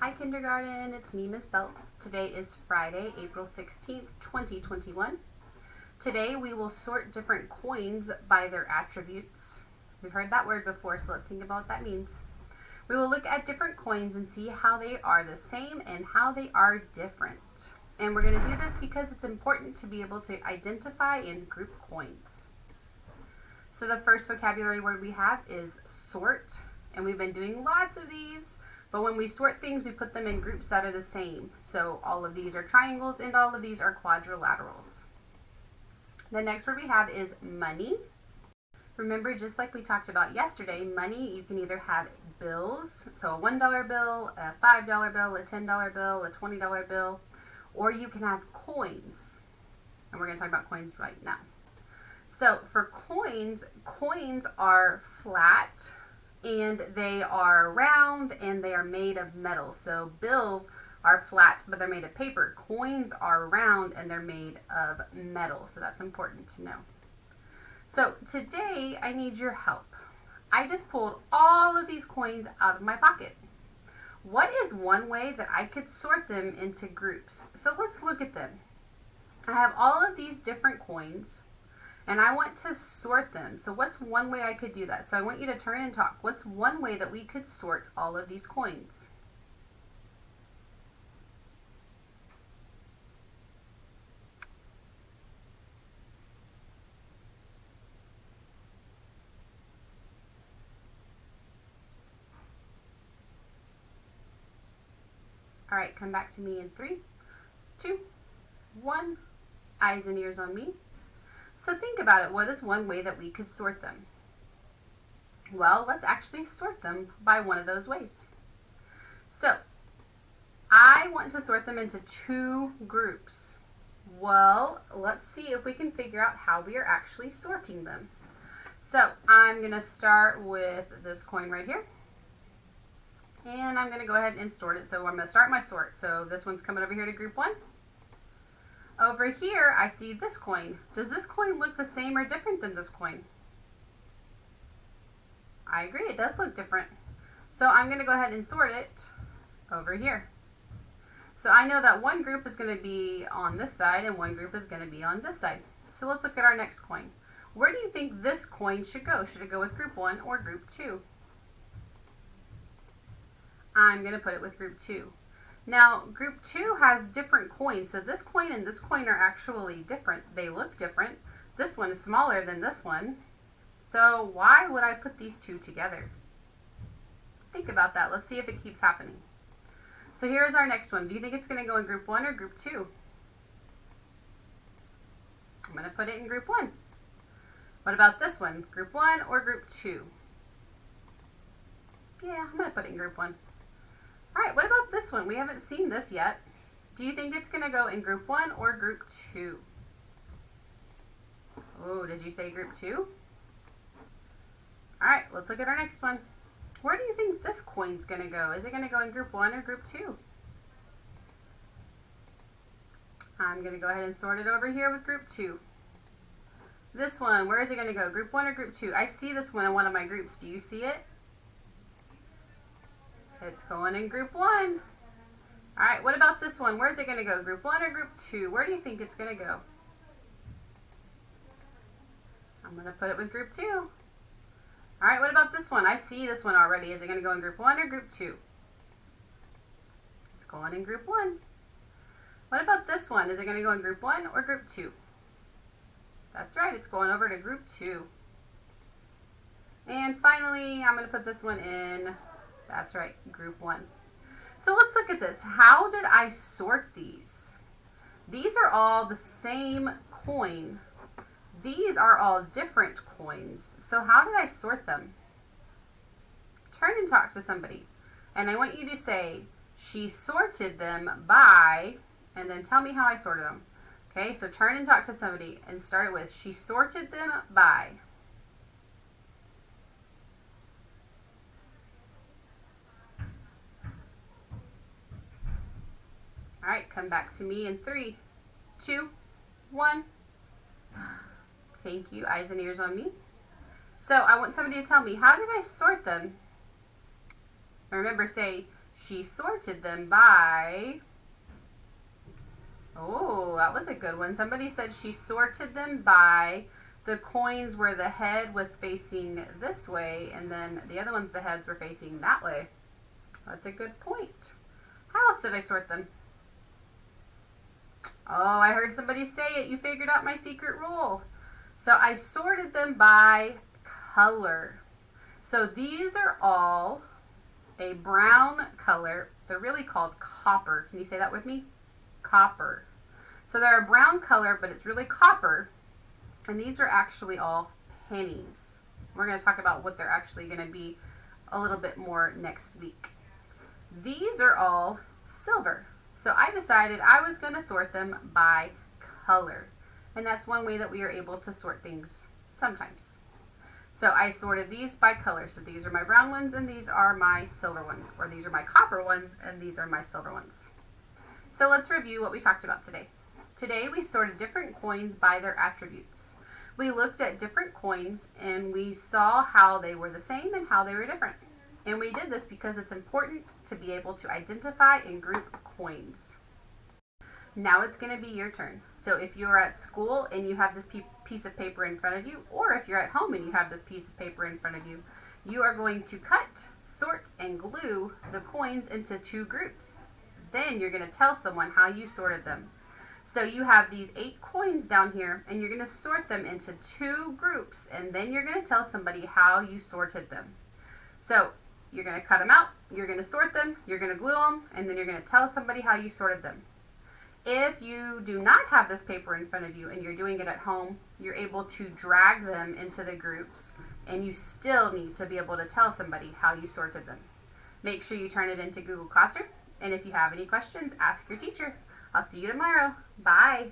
Hi kindergarten, it's me, Miss Belts. Today is Friday, April 16th, 2021. Today we will sort different coins by their attributes. We've heard that word before, so let's think about what that means. We will look at different coins and see how they are the same and how they are different. And we're going to do this because it's important to be able to identify and group coins. So the first vocabulary word we have is sort, and we've been doing lots of these. But when we sort things, we put them in groups that are the same. So all of these are triangles and all of these are quadrilaterals. The next word we have is money. Remember, just like we talked about yesterday, money, you can either have bills, so a $1 bill, a $5 bill, a $10 bill, a $20 bill, or you can have coins. And we're going to talk about coins right now. So for coins, coins are flat, and they are round, and they are made of metal. So bills are flat, but they're made of paper. Coins are round, and they're made of metal. So that's important to know. So today, I need your help. I just pulled all of these coins out of my pocket. What is one way that I could sort them into groups? So let's look at them. I have all of these different coins, and I want to sort them. So what's one way I could do that? So I want you to turn and talk. What's one way that we could sort all of these coins? All right, come back to me in 3, 2, 1. Eyes and ears on me. So think about it. What is one way that we could sort them? Well, let's actually sort them by one of those ways. So I want to sort them into 2 groups. Well, let's see if we can figure out how we are actually sorting them. So I'm going to start with this coin right here. And I'm going to go ahead and sort it. So I'm going to start my sort. So this one's coming over here to group 1. Over here, I see this coin. Does this coin look the same or different than this coin? I agree, it does look different. So I'm going to go ahead and sort it over here. So I know that one group is going to be on this side and one group is going to be on this side. So let's look at our next coin. Where do you think this coin should go? Should it go with group 1 or group 2? I'm going to put it with group 2. Now, group 2 has different coins, so this coin and this coin are actually different. They look different. This one is smaller than this one. So why would I put these 2 together? Think about that. Let's see if it keeps happening. So here's our next one. Do you think it's going to go in group 1 or group 2? I'm going to put it in group 1. What about this one? Group 1 or group 2? Yeah, I'm going to put it in group 1. All right, what about this one? We haven't seen this yet. Do you think it's going to go in group 1 or group 2? Oh, did you say group 2? All right, let's look at our next one. Where do you think this coin's going to go? Is it going to go in group 1 or group 2? I'm going to go ahead and sort it over here with group 2. This one, where is it going to go? Group 1 or group 2? I see this one in one of my groups. Do you see it? It's going in group 1. All right, what about this one? Where's it going to go? Group 1 or group 2? Where do you think it's going to go? I'm going to put it with group 2. All right, what about this one? I see this one already. Is it going to go in group 1 or group 2? It's going in group 1. What about this one? Is it going to go in group 1 or group 2? That's right, it's going over to group 2. And finally, I'm going to put this one in, that's right, group 1. So let's look at this. How did I sort these? These are all the same coin. These are all different coins. So how did I sort them? Turn and talk to somebody. And I want you to say, she sorted them by, and then tell me how I sorted them. Okay, so turn and talk to somebody and start it with, she sorted them by. All right, come back to me in 3, 2, 1. Thank you. Eyes and ears on me. So I want somebody to tell me, how did I sort them? Remember, say, She sorted them by, oh, that was a good one. Somebody said she sorted them by the coins where the head was facing this way, and then the other ones, the heads were facing that way. That's a good point. How else did I sort them? Oh, I heard somebody say it. You figured out my secret rule. So I sorted them by color. So these are all a brown color. They're really called copper. Can you say that with me? Copper. So they're a brown color, but it's really copper. And these are actually all pennies. We're going to talk about what they're actually going to be a little bit more next week. These are all silver. So I decided I was going to sort them by color. And that's one way that we are able to sort things sometimes. So I sorted these by color. So these are my brown ones and these are my silver ones. Or these are my copper ones and these are my silver ones. So let's review what we talked about today. Today we sorted different coins by their attributes. We looked at different coins and we saw how they were the same and how they were different. And we did this because it's important to be able to identify and group coins. Now it's going to be your turn. So if you're at school and you have this piece of paper in front of you, or if you're at home and you have this piece of paper in front of you, you are going to cut, sort, and glue the coins into two groups. Then you're going to tell someone how you sorted them. So you have these 8 coins down here and you're going to sort them into 2 groups, and then you're going to tell somebody how you sorted them. So you're going to cut them out, you're going to sort them, you're going to glue them, and then you're going to tell somebody how you sorted them. If you do not have this paper in front of you and you're doing it at home, you're able to drag them into the groups, and you still need to be able to tell somebody how you sorted them. Make sure you turn it into Google Classroom, and if you have any questions, ask your teacher. I'll see you tomorrow. Bye.